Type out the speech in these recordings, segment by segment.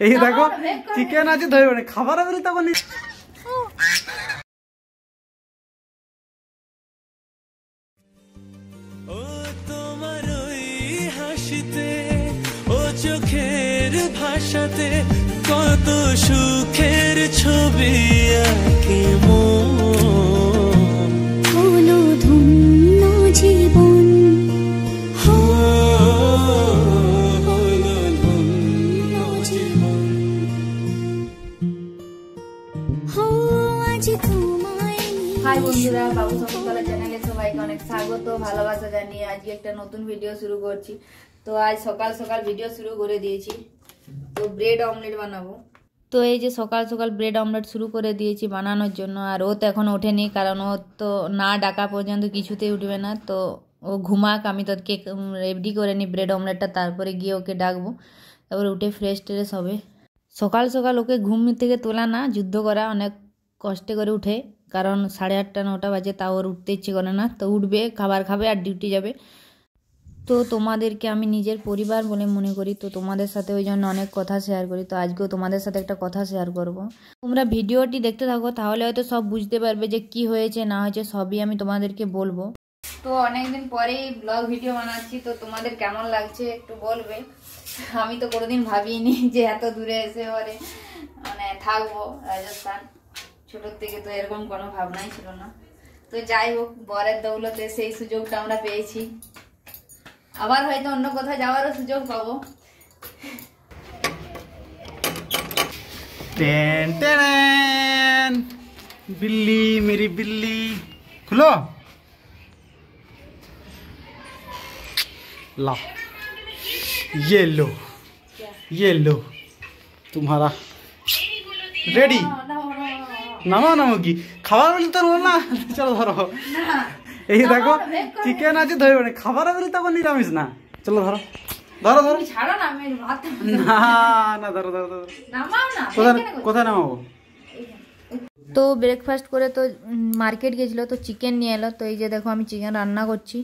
এই দেখো চিকেন আছে ধরে মানে খাবার হবে তখন ও তোমার ওই হাসিতে ও চোখের ভাষাতে কত সুখের ছবি আঁকে মন হলো ধন্য জীবন হলো ধন্য জীবন হো আজ তোমায় হাই বন্ধুরা, বাবু সমতলা চ্যানেলে সবাইকে অনেক স্বাগত, ভালোবাসা জানিয়ে আজকে একটা নতুন ভিডিও শুরু করছি। তো আজ সকাল সকাল ভিডিও শুরু করে দিয়েছি, তো ব্রেড অমলেট বানাবো। তো এই যে সকাল সকাল ব্রেড অমলেট শুরু করে দিয়েছি বানানোর জন্য। আর ও তো এখন ওঠেনি, কারণ ও তো না ডাকা পর্যন্ত কিছুতেই উঠবে না। তো ও ঘুমাক, আমি তোকে রেডি করে নিই ব্রেড অমলেটটা, তারপরে গিয়ে ওকে ডাকবো, তারপরে উঠে ফ্রেশ ট্রেশ হবে। সকাল সকাল ওকে ঘুম থেকে তোলা না, যুদ্ধ করা, অনেক কষ্টে করে উঠে, কারণ 8:30 9টা বাজে, তাও ওর উঠতে ইচ্ছে করে না। তো উঠবে, খাবার খাবে আর ডিউটি যাবে। তো তোমাদেরকে আমি নিজের পরিবার বলে মনে করি, তো তোমাদের সাথে ওই জন্য অনেক কথা শেয়ার করি। তো আজকেও তোমাদের সাথে একটা কথা শেয়ার করব। তোমরা ভিডিওটি দেখতে থাকো, তাহলে হয়তো সব বুঝতে পারবে যে কি হয়েছে না হয়েছে, সবই আমি তোমাদেরকে বলবো। তো অনেকদিন পরেই ব্লগ ভিডিও বানাচ্ছি, তো তোমাদের কেমন লাগছে একটু বলবে। আমি তো কোনোদিন ভাবিনি যে এত দূরে এসে পরে মানে থাকবো রাজস্থান। ছোটোর থেকে তো এরকম কোনো ভাবনাই ছিল না। তো যাই হোক, বরের দৌলতে সেই সুযোগটা আমরা পেয়েছি। আবার হয়তো অন্য কোথাও যাওয়ারও সুযোগ পাবো। बिल्ली मेरी बिल्ली खुलो ला ये लो तुम्हारा रेडी নামা নামো কি খাবার বলি তো না, চলো ধরো। এই দেখো চিকেন আছে ধরে মানে খাবার বলি তখন নিরামিষ না, চলো ধরো ধরো ধরো। ছাড়ো না, আমি ভাত না না ধরো ধরো ধরো। নামাও না, কোথায় নামাবো? তো ব্রেকফাস্ট করে তো মার্কেট গেছিলো, তো চিকেন নিয়ে এলো। তো এই যে দেখো আমি চিকেন রান্না করছি,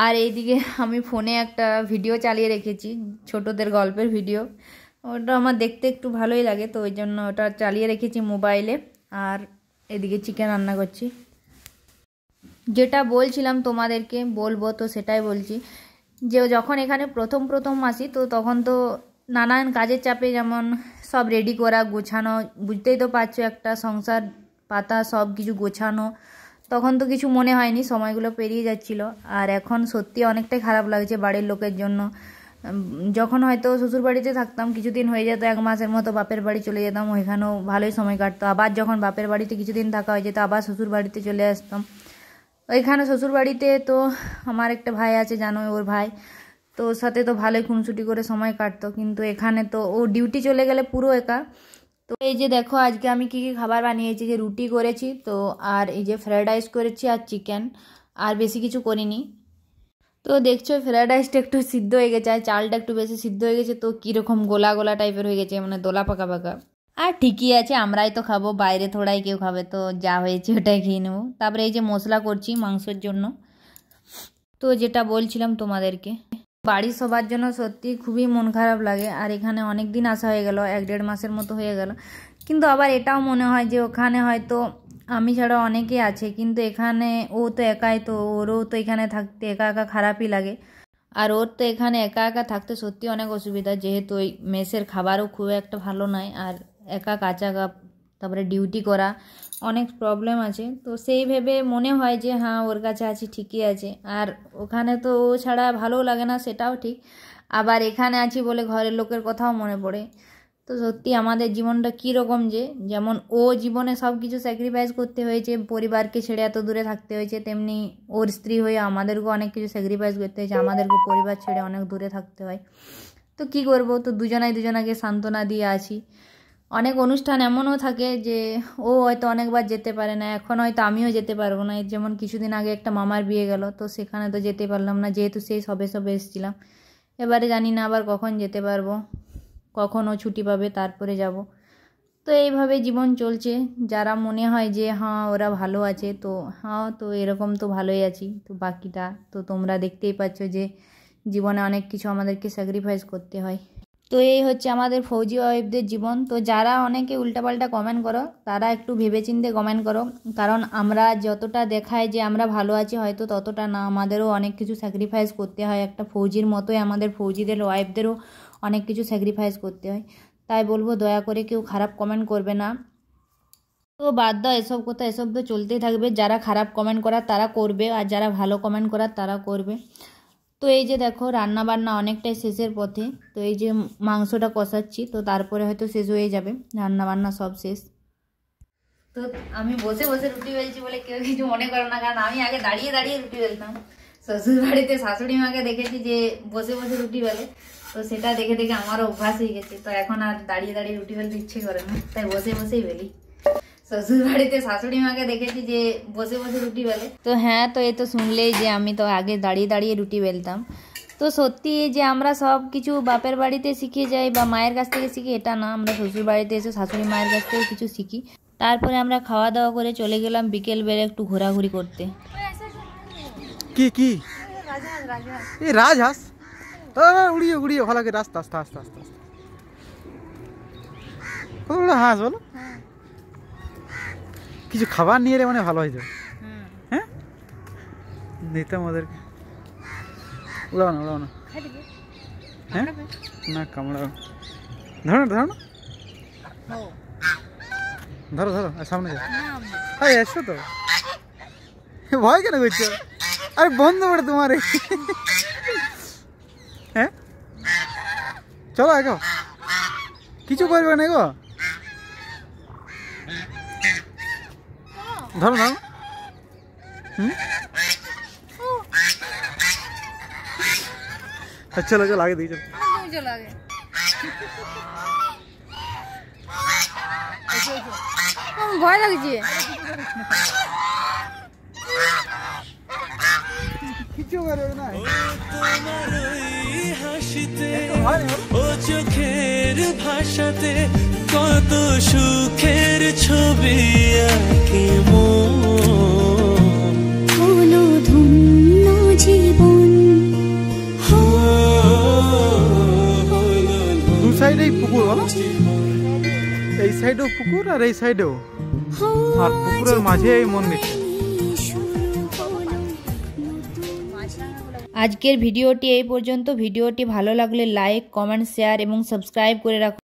আর এইদিকে আমি ফোনে একটা ভিডিও চালিয়ে রেখেছি, ছোটদের গল্পের ভিডিও। ওটা আমার দেখতে একটু ভালোই লাগে, তো ওই জন্য ওটা চালিয়ে রেখেছি মোবাইলে। আর এদিকে চিকেন রান্না করছি। যেটা বলছিলাম তোমাদেরকে বলবো, তো সেটাই বলছি যে যখন এখানে প্রথম প্রথম আসি, তো তখন তো নানান কাজের চাপে, যেমন সব রেডি করা গোছানো, বুঝতেই তো পারছো একটা সংসার পাতা সব কিছু গোছানো, তখন তো কিছু মনে হয়নি, সময়গুলো পেরিয়ে যাচ্ছিলো। আর এখন সত্যি অনেকটাই খারাপ লাগছে বাড়ির লোকের জন্য। যখন হয়তো শ্বশুর বাড়িতে থাকতাম, কিছুদিন হয়ে যেত 1 মাসের মতো, বাপের বাড়ি চলে যেতাম, ওইখানেও ভালোই সময় কাটতো। আবার যখন বাপের বাড়িতে কিছুদিন থাকা হয়ে যেত, আবার শ্বশুর বাড়িতে চলে আসতাম। ওইখানে শ্বশুর বাড়িতে তো আমার একটা ভাই আছে, জানো, ওর ভাই, তো ওর সাথে তো ভালোই খুনসুটি করে সময় কাটতো। কিন্তু এখানে তো ও ডিউটি চলে গেলে পুরো একা। তো এই যে দেখো আজকে আমি কি কি খাবার বানিয়েছি, যে রুটি করেছি, তো আর এই যে ফ্রায়েড রাইস করেছি আর চিকেন, আর বেশি কিছু করিনি। তো দেখছো ফ্রায়েড রাইসটা একটু সিদ্ধ হয়ে গেছে, আর চালটা একটু বেশি সিদ্ধ হয়ে গেছে, তো কীরকম গোলা গোলা টাইপের হয়ে গেছে, মানে দোলা পাকা পাকা। আর ঠিকই আছে, আমরাই তো খাবো, বাইরে থোড়াই কেউ খাবে, তো যা হয়েছে ওটাই খেয়ে নেবো। তারপরে এই যে মশলা করছি মাংসের জন্য। তো যেটা বলছিলাম তোমাদেরকে, বাড়ির সবার জন্য সত্যি খুবই মন খারাপ লাগে। আর এখানে অনেক দিন আসা হয়ে গেল, 1-1.5 মাসের মতো হয়ে গেল। কিন্তু আবার এটাও মনে হয় যে ওখানে হয়তো আমি ছাড়া অনেকেই আছে, কিন্তু এখানে ও তো একাই, তো ওরও তো এখানে থাকতে একা একা খারাপই লাগে। আর ওর তো এখানে একা একা থাকতে সত্যি অনেক অসুবিধা, যেহেতু ওই মেসের খাবারও খুব একটা ভালো নয়, আর একা কাঁচা কাপ, তারপরে ডিউটি করা, অনেক প্রবলেম আছে। তো সেই ভেবে মনে হয় যে হ্যাঁ ওর কাছে আছি ঠিকই আছে। আর ওখানে তো ও ছাড়া ভালোও লাগে না, সেটাও ঠিক। আবার এখানে আছি বলে ঘরের লোকের কথাও মনে পড়ে। তো সত্যি আমাদের জীবনটা কীরকম, যে যেমন ও জীবনে সব কিছু স্যাক্রিফাইস করতে হয়েছে, পরিবারকে ছেড়ে এত দূরে থাকতে হয়েছে, তেমনি ওর স্ত্রী হয়ে আমাদেরকেও অনেক কিছু স্যাক্রিফাইস করতে হয়েছে, আমাদেরকে পরিবার ছেড়ে অনেক দূরে থাকতে হয়। তো কি করব, তো দুজনাকে সান্ত্বনা দিয়ে আছি। অনেক অনুষ্ঠান এমনও থাকে যে ও হয়তো অনেকবার যেতে পারে না, এখন হয়তো আমিও যেতে পারবো না। যেমন কিছুদিন আগে একটা মামার বিয়ে গেল, তো সেখানে তো যেতে পারলাম না, যেহেতু সেই সবে এসেছিলাম। এবারে জানি না আবার কখন যেতে পারবো, কখন ও ছুটি পাবে, তারপরে যাব। তো এইভাবে জীবন চলছে। যারা মনে হয় যে হ্যাঁ ওরা ভালো আছে, তো হ্যাঁ, তো এরকম তো ভালোই আছি। তো বাকিটা তো তোমরা দেখতেই পাচ্ছ যে জীবনে অনেক কিছু আমাদেরকে স্যাক্রিফাইস করতে হয়। তো এই হচ্ছে আমাদের ফৌজি ওয়াইফদের জীবন। তো যারা অনেকে উল্টাপাল্টা কমেন্ট করো তারা একটু ভেবেচিন্তে কমেন্ট করো, কারণ আমরা যতটা দেখাই যে আমরা ভালো আছি হয়তো ততটা না, আমাদেরও অনেক কিছু স্যাক্রিফাইস করতে হয়। একটা ফৌজির মতোই আমাদের ফৌজিদের ওয়াইফদেরও অনেক কিছু স্যাক্রিফাইস করতে হয়। তাই বলবো দয়া করে কেউ খারাপ কমেন্ট করবে না। তো বাদ দাও এসব কথা, এসব তো চলতেই থাকবে। যারা খারাপ কমেন্ট করার তারা করবে, আর যারা ভালো কমেন্ট করার তারা করবে। তো এই যে দেখো রান্না বান্না অনেকটাই শেষের পথে। তো এই যে মাংসটা কষাচ্ছি, তো তারপরে হয়তো শেষ হয়ে যাবে, রান্না বান্না সব শেষ। তো আমি বসে বসে রুটি বেলছি বলে কেউ কিছু মনে করো না, কারণ আমি আগে দাঁড়িয়ে দাঁড়িয়ে রুটি বেলতাম। শ্বশুর বাড়িতে শাশুড়ি মাকে দেখেছি যে বসে বসে রুটি বেলে, তো সেটা দেখে দেখে আমারও অভ্যাস হয়ে গেছে। তো এখন আর দাঁড়িয়ে দাঁড়িয়ে রুটি বেলতে ইচ্ছে করে না, তাই বসে বসেই বেলি। শ্বশুর বাড়িতে শাশুড়ি মাকে দেখেছি যে বসে বসে রুটি বেলে। তো হ্যাঁ, তো এই তো শুনলেই যে আমি তো আগে দাঁড়িয়ে দাঁড়িয়ে রুটি বেলতাম। তো সত্যি যে আমরা সব কিছু বাপের বাড়িতে শিখে যাই বা মায়ের কাছ থেকে শিখি এটা না, আমরা শ্বশুর বাড়িতে এসে শাশুড়ি মায়ের কাছ থেকে কিছু শিখি। তারপরে আমরা খাওয়া দাওয়া করে চলে গেলাম বিকেল বেলা একটু ঘোরাঘুরি করতে। কি কি এই রাজহাঁস উড়িয়ে উড়িয়ে ভালো করে আস্তে আস্তে আস্তে আস্তে আস্তে কত বড় হাঁস বলো। কিছু খাবার নিয়ে এলে মানে ভালো হয়ে যাবে। হ্যাঁ দিতাম ওদেরকে। উড়াও না উড়াও না। হ্যাঁ না কামড়াও। ধরো না ধরো না, ধরো ধরো সামনে যাও। আরে এসো তো, ভয় কেন করছো? আরে বন্ধ করে তোমার। হ্যাঁ চলো এগো, কিছু করবে না গো। ধরো ধরো। চলো চলো আগে দিয়ে চলো আগে ভয় লাগছে। কিছু করবে না। তোমার ওই হাসিতে ও চোখের ভাষাতে কত সুখের ছবি আঁকি মন। হলো ধন্য জীবন। দু সাইডেই পুকুর বলো, এই সাইডেও পুকুর আর এই সাইডেও, আর পুকুরের মাঝে এই মন্দির। আজকের ভিডিওটি এই পর্যন্ত। ভিডিওটি ভালো লাগলে লাইক, কমেন্ট, শেয়ার এবং সাবস্ক্রাইব করে রাখুন।